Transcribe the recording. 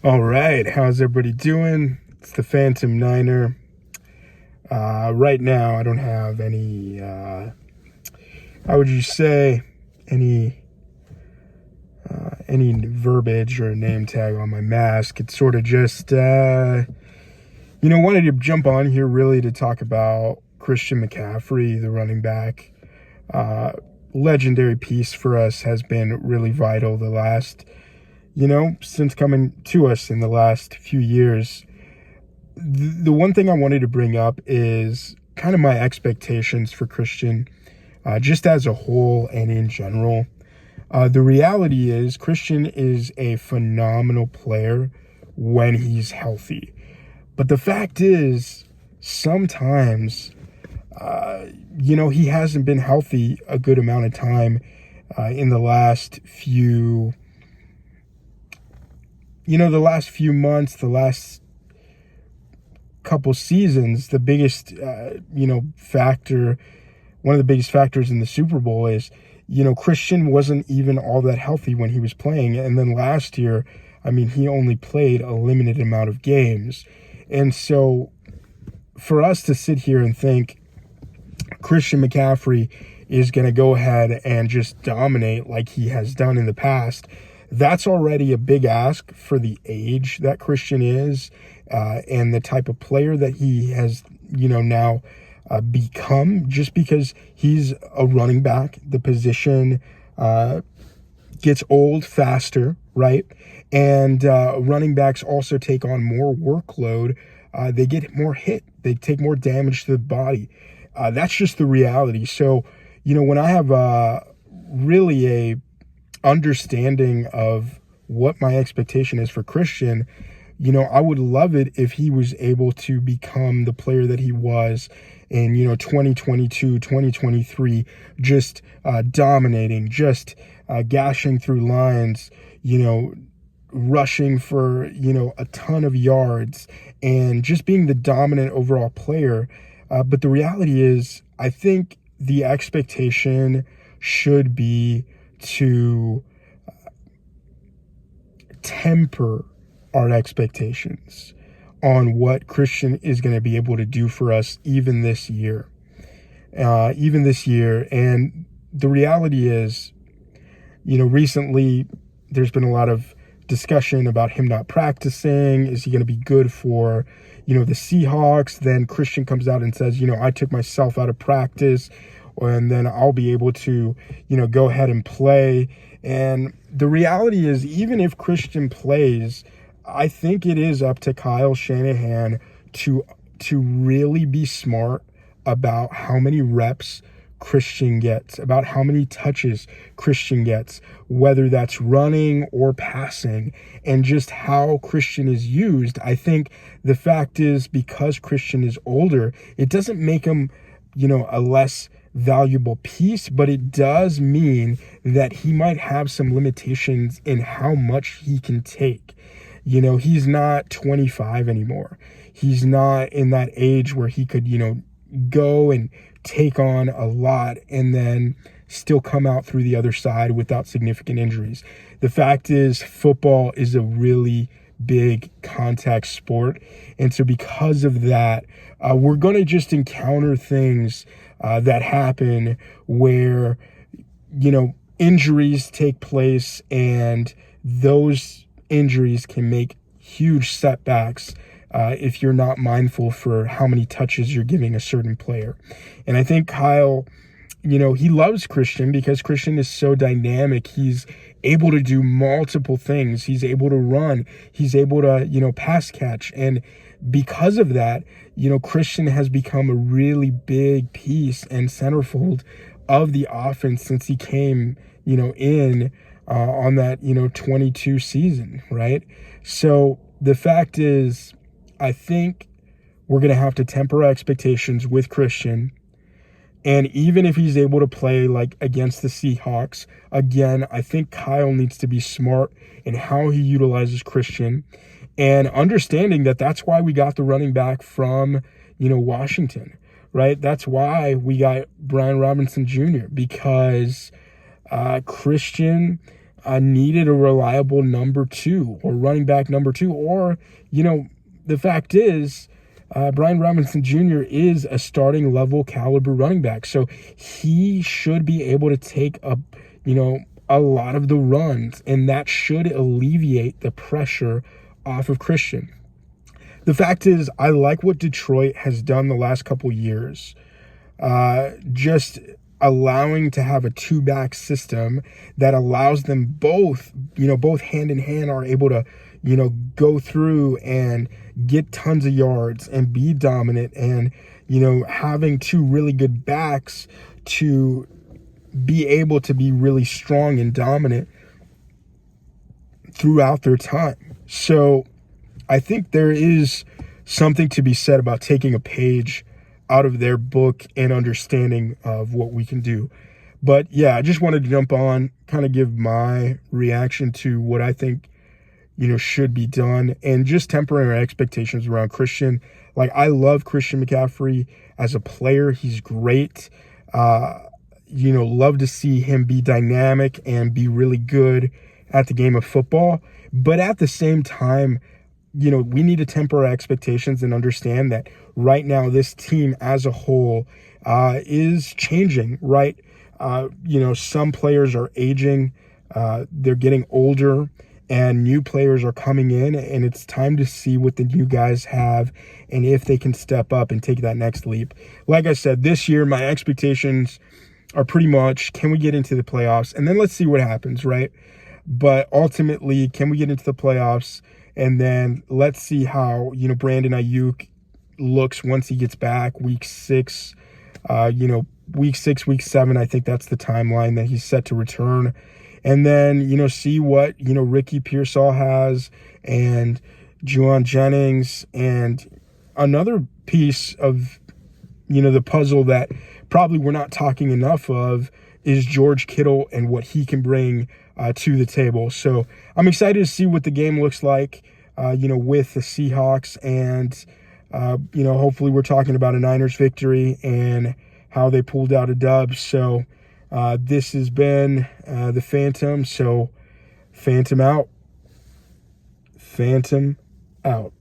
All right, how's everybody doing? It's the Phantom Niner. Right now, I don't have any, how would you say, any any verbiage or name tag on my mask. It's sort of just, wanted to jump on here really to talk about Christian McCaffrey, the running back. Legendary piece for us, has been really vital the last, since coming to us in the last few years. The one thing I wanted to bring up is kind of my expectations for Christian, just as a whole and in general. The reality is Christian is a phenomenal player when he's healthy. But the fact is, sometimes, he hasn't been healthy a good amount of time in the last few, months, the last couple seasons. The biggest, factor, one of the biggest factors in the Super Bowl is, Christian wasn't even all that healthy when he was playing. And then last year, he only played a limited amount of games. And so for us to sit here and think Christian McCaffrey is going to go ahead and just dominate like he has done in the past, that's already a big ask for the age that Christian is, and the type of player that he has, now become, just because he's a running back. The position gets old faster, right? And running backs also take on more workload. They get more hit. They take more damage to the body. That's just the reality. So, when I have really a understanding of what my expectation is for Christian, I would love it if he was able to become the player that he was in, 2022, 2023, just dominating, just gashing through lines, rushing for, a ton of yards and just being the dominant overall player. But the reality is, I think the expectation should be to temper our expectations on what Christian is going to be able to do for us even this year. And the reality is, recently there's been a lot of discussion about him not practicing. Is he going to be good for, the Seahawks? Then Christian comes out and says, I took myself out of practice and then I'll be able to, go ahead and play. And the reality is, even if Christian plays, I think it is up to Kyle Shanahan to really be smart about how many reps Christian gets, about how many touches Christian gets, whether that's running or passing, and just how Christian is used. I think the fact is, because Christian is older, it doesn't make him, a less valuable piece, but it does mean that he might have some limitations in how much he can take. He's not 25 anymore. He's not in that age where he could, go and take on a lot and then still come out through the other side without significant injuries. The fact is, football is a really big contact sport. And so because of that, we're going to just encounter things that happen where, injuries take place, and those injuries can make huge setbacks if you're not mindful for how many touches you're giving a certain player. And I think Kyle, he loves Christian because Christian is so dynamic. He's able to do multiple things. He's able to run. He's able to, pass catch. And because of that, Christian has become a really big piece and centerfold of the offense since he came, in on that, 22 season, right? So the fact is, I think we're going to have to temper expectations with Christian. And even if he's able to play like against the Seahawks, again, I think Kyle needs to be smart in how he utilizes Christian, and understanding that that's why we got the running back from, Washington, right? That's why we got Brian Robinson Jr., because Christian needed a reliable number two or running back number two. Or, the fact is, Brian Robinson Jr. is a starting level caliber running back. So he should be able to take a lot of the runs, and that should alleviate the pressure off of Christian. The fact is, I like what Detroit has done the last couple years. Just allowing to have a two-back system that allows them both hand in hand are able to, go through and get tons of yards and be dominant, and, having two really good backs to be able to be really strong and dominant throughout their time. So I think there is something to be said about taking a page out of their book and understanding of what we can do. But yeah, I just wanted to jump on, kind of give my reaction to what I think, should be done, and just tempering our expectations around Christian. Like, I love Christian McCaffrey as a player. He's great. Love to see him be dynamic and be really good at the game of football. But at the same time, we need to temper our expectations and understand that right now this team as a whole is changing, right? Some players are aging, they're getting older, and new players are coming in, and it's time to see what the new guys have and if they can step up and take that next leap. Like I said, this year, my expectations are pretty much, can we get into the playoffs? And then let's see what happens, right? But ultimately, can we get into the playoffs? And then let's see how, Brandon Ayuk looks once he gets back week 6. Week 6, week 7, I think that's the timeline that he's set to return. And then, see what, Ricky Pearsall has, and Juwan Jennings, and another piece of, the puzzle that probably we're not talking enough of is George Kittle and what he can bring to the table. So I'm excited to see what the game looks like, with the Seahawks, and, hopefully we're talking about a Niners victory and how they pulled out a dub. So this has been the Phantom. So Phantom out. Phantom out.